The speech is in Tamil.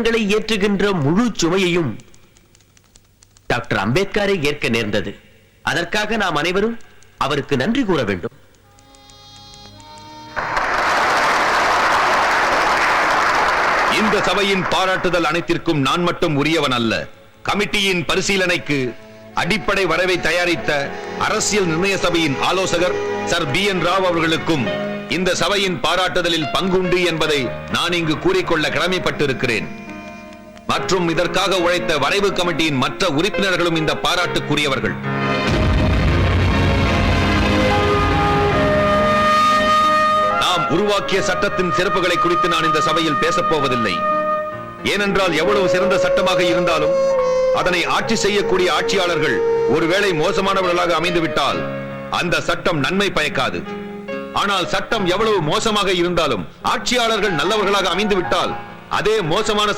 ஏற்றுகின்ற முழு சுமையையும் டாக்டர் அம்பேத்கரை ஏற்க நேர்ந்தது. அதற்காக நாம் அனைவரும் அவருக்கு நன்றி கூற வேண்டும். இந்த சபையின் பாராட்டுதல் அனைத்திற்கும் நான் மட்டும் உரியவன் அல்ல. கமிட்டியின் பரிசீலனைக்கு அடிப்படை வரைவை தயாரித்த அரசியல் நிர்ணய சபையின் ஆலோசகர் சர் BN ராவ் அவர்களுக்கும் இந்த சபையின் பாராட்டுதலில் பங்குண்டு என்பதை நான் இங்கு கூறிக்கொள்ள கடமைப்பட்டிருக்கிறேன். மற்றும் இதற்காக உழைத்த வரைவு கமிட்டியின் மற்ற உறுப்பினர்களும் இந்த பாராட்டுக்குரியவர்கள். நாம் உருவாக்கிய சட்டத்தின் சிறப்புகளை குறித்து நான் இந்த சபையில் பேசப்போவதில்லை. ஏனென்றால் எவ்வளவு சிறந்த சட்டமாக இருந்தாலும் அதனை ஆட்சி செய்யக்கூடிய ஆட்சியாளர்கள் ஒருவேளை மோசமானவர்களாக அமைந்துவிட்டால் அந்த சட்டம் நன்மை பயக்காது. ஆனால் சட்டம் எவ்வளவு மோசமாக இருந்தாலும் ஆட்சியாளர்கள் நல்லவர்களாக அமைந்துவிட்டால் அதே மோசமான